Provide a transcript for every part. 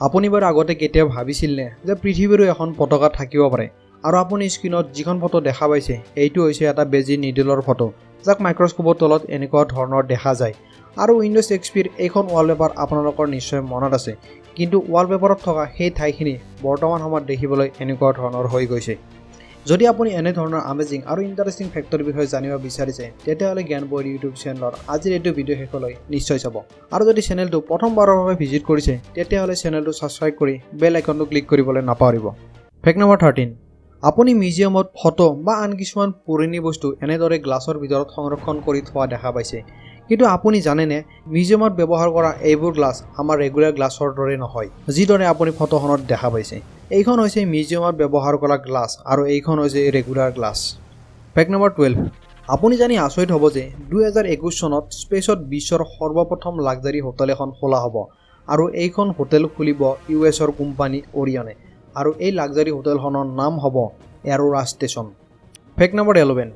আপুনি বাৰু আগতে কেতিয়াও ভাবিছিল নে যে পৃথিৱীৰো এখন পতাকা থাকিব পাৰে আৰু আপুনি স্ক্ৰীনত যিখন ফটো দেখা পাইছে এইটো হৈছে এটা বেজি নিডলৰ ফটো যাক মাইক্ৰস্কোপৰ তলত এনেকুৱা ধৰণৰ দেখা যায় আৰু উইন্ডোজ এক্সপিৰ এইখন ৱালপেপাৰ আপোনালোকৰ নিশ্চয় মনত আছে কিন্তু ৱালপেপাৰত থকা সেই ঠাইখিনি বৰ্তমান সময়ত দেখিবলৈ এনেকুৱা ধৰণৰ হৈ গৈছে যদি আপুনি এনে ধৰণৰ আমেজিং আৰু ইণ্টাৰেষ্টিং ফেক্টৰ বিষয়ে জানিব বিচাৰিছে তেতিয়াহ'লে জ্ঞানপৰি ইউটিউব চেনেলৰ আজিৰ এইটো ভিডিঅ' শেষলৈ নিশ্চয় চাব আৰু যদি চেনেলটো প্ৰথমবাৰৰ বাবে ভিজিট কৰিছে তেতিয়াহ'লে চেনেলটো ছাবস্ক্ৰাইব কৰি বেল আইকনটো ক্লিক কৰিবলৈ নাপাহৰিব ফেক্ট নম্বৰ 13 আপুনি মিউজিয়ামত ফটো বা আন কিছুমান পুৰণি বস্তু এনেদৰে গ্লাছৰ ভিতৰত সংৰক্ষণ কৰি থোৱা দেখা পাইছে কিন্তু আপুনি জানেনে মিউজিয়ামত ব্যৱহাৰ কৰা এইবোৰ গ্লাছ আমাৰ ৰেগুলাৰ গ্লাছৰ দৰে নহয় যিদৰে আপুনি ফটোখনত দেখা পাইছে এইখন হৈছে মিউজিয়ামত ব্যৱহাৰ কৰা গ্লাছ আৰু এইখন হৈছে ৰেগুলাৰ গ্লাছ ফেক্ট নম্বৰ 12 আপুনি জানি আচৰিত হ'ব যে 2021 চনত স্পেচত বিশ্বৰ সৰ্বপ্ৰথম লাক্সাৰি হোটেল এখন খোলা হ'ব আৰু এইখন হোটেল খুলিব ইউএছৰ কোম্পানী অৰিয়নে আৰু এই লাক্সাৰি হোটেলখনৰ নাম হ'ব এৰোৰা ষ্টেচন ফেক্ট নম্বৰ 11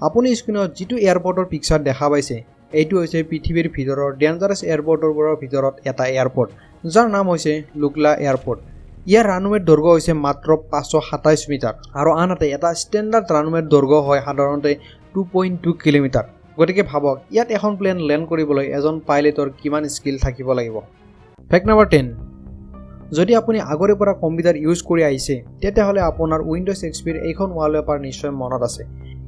আপুনি স্ক্ৰীনত যিটো এয়াৰপৰ্টৰ পিকচাৰ দেখা পাইছে এইটো হৈছে পৃথিৱীৰ ভিতৰৰ ডেঞ্জাৰাছ এয়াৰপৰ্টৰবোৰৰ ভিতৰত এটা এয়াৰপৰ্ট যাৰ নাম হৈছে লুকলা এয়াৰপৰ্ট ইয়াৰ ৰানৱেৰ দৈৰ্ঘ্য হৈছে মাত্ৰ 527 মিটাৰ আৰু আনহাতে এটা ষ্টেণ্ডাৰ্ড ৰানৱেৰ দৈৰ্ঘ্য হয় সাধাৰণতে 2.2 কিলোমিটাৰ গতিকে ভাবক ইয়াত এখন প্লেন লেণ্ড কৰিবলৈ এজন পাইলটৰ কিমান স্কিল থাকিব লাগিব ফেক্ট নম্বৰ 10 যদি আপুনি আগৰে পৰা কম্পিউটাৰ ইউজ কৰি আহিছে তেতিয়াহ'লে আপোনাৰ উইন্ডোজ এক্সপিৰ এইখন ৱালপেপাৰ নিশ্চয় মনত আছে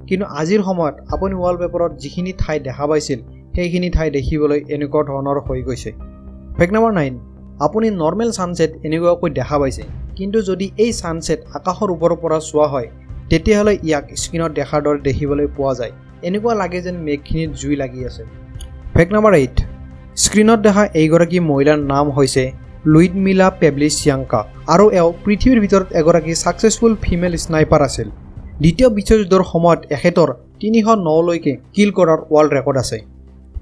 কিন্তু আজিৰ সময়ত আপুনি ৱালপেপাৰত যিখিনি ঠাই দেখা পাইছিল সেইখিনি ঠাই দেখিবলৈ এনেকুৱা ধৰণৰ হৈ গৈছে ফেক্ট নম্বৰ 9 আপুনি নৰ্মেল সানসেট এনেকুৱাকৈ দেখা পাইছে কিন্তু যদি এই সানসেট আকাশৰ ওপৰৰ পৰা চোৱা হয় তেতিয়াহ'লে ইয়াক স্ক্ৰীনত দেখাৰ দৰে দেখিবলৈ পোৱা যায় এনেকুৱা লাগে যেন মেঘখিনিত জুই লাগি আছে ফেক্ট নম্বৰ 8 স্ক্ৰীনত দেখা এইগৰাকী মহিলাৰ নাম হৈছে লুইডমিলা পেভলিচিয়াংকা আৰু এওঁ পৃথিৱীৰ ভিতৰত এগৰাকী সাকসেছফুল ফিমেল স্নাইপাৰ আছিল দ্বিতীয় বিশ্বযুদ্ধৰ সময়ত এখেতৰ 309 লৈকে কিল কৰাৰ ৱৰ্ল্ড ৰেকৰ্ড আছে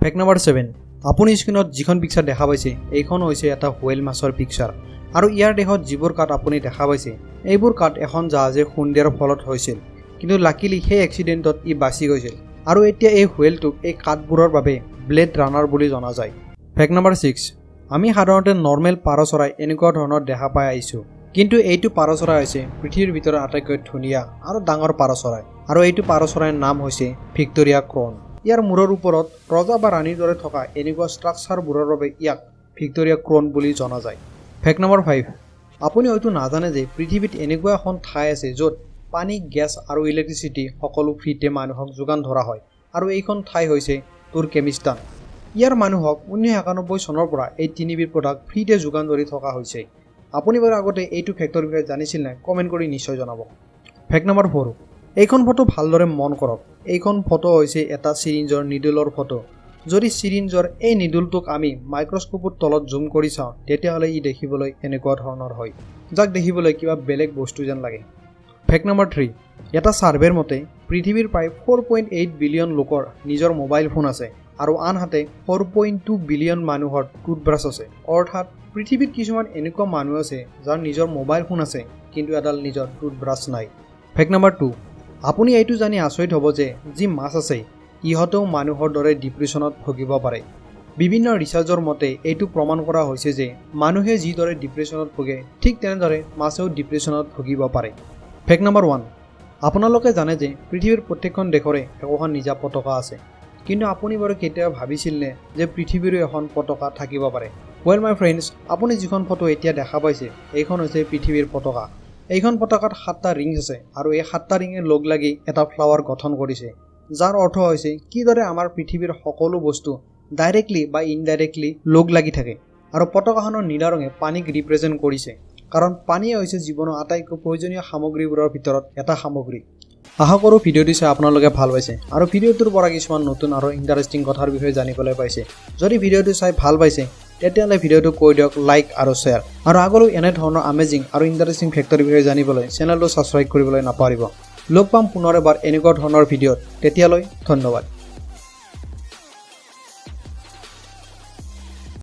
ফেক্ট নম্বৰ 7 আপুনি স্ক্ৰীনত যিখন পিকচাৰ দেখা পাইছে এইখন হৈছে এটা হুৱেল মাছৰ পিকচাৰ আৰু ইয়াৰ দেহত যিবোৰ কাট আপুনি দেখা পাইছে এইবোৰ কাট এখন জাহাজে খুন্দিয়াৰ ফলত হৈছিল কিন্তু লাকিলি সেই এক্সিডেণ্টত ই বাচি গৈছিল আৰু এতিয়া এই হুৱেলটোক এই কাটবোৰৰ বাবে ব্লেড ৰানাৰ বুলি জনা যায় ফেক্ট নম্বৰ 6 আমি সাধাৰণতে নৰ্মেল পাৰ চৰাই এনেকুৱা ধৰণৰ দেখা পাই আহিছোঁ কিন্তু এইটো পাৰ চৰাই হৈছে পৃথিৱীৰ ভিতৰত আটাইতকৈ ধুনীয়া আৰু ডাঙৰ পাৰ চৰাই আৰু এইটো পাৰ চৰাইৰ নাম হৈছে ভিক্টোৰিয়া ক্ৰন ইয়াৰ মূৰৰ ওপৰত ৰজা বা ৰাণীৰ দৰে থকা এনেকুৱা ষ্ট্ৰাকচাৰবোৰৰ বাবে ইয়াক ভিক্টোৰিয়া ক্ৰন বুলি জনা যায় ফেক্ট নম্বৰ 5 আপুনি হয়তো নাজানে যে পৃথিৱীত এনেকুৱা এখন ঠাই আছে য'ত পানী গেছ আৰু ইলেক্ট্ৰিচিটি সকলো ফ্ৰীতে মানুহক যোগান ধৰা হয় আৰু এইখন ঠাই হৈছে তুৰ্কমেনিস্তান ইয়াৰ মানুহক 1991 চনৰ পৰা এই তিনিবিধ প্ৰডাক্ট ফ্ৰীতে যোগান ধৰি থকা হৈছে আপুনি বাৰু আগতে এইটো ফেক্টৰ বিষয়ে জানিছিল নে কমেণ্ট কৰি নিশ্চয় জনাব ফেক্ট নম্বৰ 4 এইখন ফটো ভালদৰে মন কৰক এইখন ফটো হৈছে এটা চিৰিঞ্জৰ নিডলৰ ফটো যদি চিৰিঞ্জৰ এই নিডলটোক আমি মাইক্ৰস্কোপৰ তলত জুম কৰি চাওঁ তেতিয়াহ'লে ই দেখিবলৈ এনেকুৱা ধৰণৰ হয় যাক দেখিবলৈ কিবা বেলেগ বস্তু যেন লাগে ফেক্ট নম্বৰ 3 এটা সাৰ্ভেৰ মতে পৃথিৱীৰ প্ৰায় 4.8 বিলিয়ন লোকৰ নিজৰ মোবাইল ফোন আছে আৰু আনহাতে 4.2 বিলিয়ন মানুহৰ টুথব্ৰাছ আছে অৰ্থাৎ পৃথিৱীত কিছুমান এনেকুৱা মানুহ আছে যাৰ নিজৰ মোবাইল ফোন আছে কিন্তু এডাল নিজৰ টুথব্ৰাছ নাই ফেক্ট নম্বৰ 2 আপুনি এইটো জানি আচৰিত হ'ব যে যি মাছ আছে ইহঁতেও মানুহৰ দৰে ডিপ্ৰেশ্যনত ভুগিব পাৰে বিভিন্ন ৰিচাৰ্চৰ মতে এইটো প্ৰমাণ কৰা হৈছে যে মানুহে যিদৰে ডিপ্ৰেশ্যনত ভুগে ঠিক তেনেদৰে মাছেও ডিপ্ৰেশ্যনত ভুগিব পাৰে ফেক্ট নম্বৰ 1 আপোনালোকে জানে যে পৃথিৱীৰ প্ৰত্যেকখন দেশৰে একোখন নিজা পতাকা আছে কিন্তু আপুনি বাৰু কেতিয়াবা ভাবিছিল নে যে পৃথিৱীৰো এখন পতাকা থাকিব পাৰে ৱেল মাই ফ্ৰেণ্ডছ আপুনি যিখন ফটো এতিয়া দেখা পাইছে এইখন হৈছে পৃথিৱীৰ পতাকা এইখন পতাকাত 7টা ৰিংছ আছে আৰু এই 7টা ৰিঙে লগ লাগি এটা ফ্লাৱাৰ গঠন কৰিছে যাৰ অৰ্থ হৈছে কিদৰে আমাৰ পৃথিৱীৰ সকলো বস্তু ডাইৰেক্টলি বা ইনডাইৰেক্টলি লগ লাগি থাকে আৰু পতাকাখনৰ নীলা ৰঙে পানীক ৰিপ্ৰেজেণ্ট কৰিছে কাৰণ পানী হৈছে জীৱনৰ আটাইতকৈ প্ৰয়োজনীয় সামগ্ৰীবোৰৰ ভিতৰত এটা সামগ্ৰী আশা কৰোঁ ভিডিঅ'টো চাই আপোনালোকে ভাল পাইছে আৰু ভিডিঅ'টোৰ পৰা কিছুমান নতুন আৰু ইণ্টাৰেষ্টিং কথাৰ বিষয়ে জানিবলৈ পাইছে যদি ভিডিঅ'টো চাই ভাল পাইছে তেতিয়াহ'লে ভিডিঅ'টো কৰি দিয়ক লাইক আৰু শ্বেয়াৰ আৰু আগলৈ এনে ধৰণৰ আমেজিং আৰু ইণ্টাৰেষ্টিং ফেক্টৰ বিষয়ে জানিবলৈ চেনেলটো ছাবস্ক্ৰাইব কৰিবলৈ নাপাহৰিব লগ পাম পুনৰ এবাৰ এনেকুৱা ধৰণৰ ভিডিঅ'ত তেতিয়ালৈ ধন্যবাদ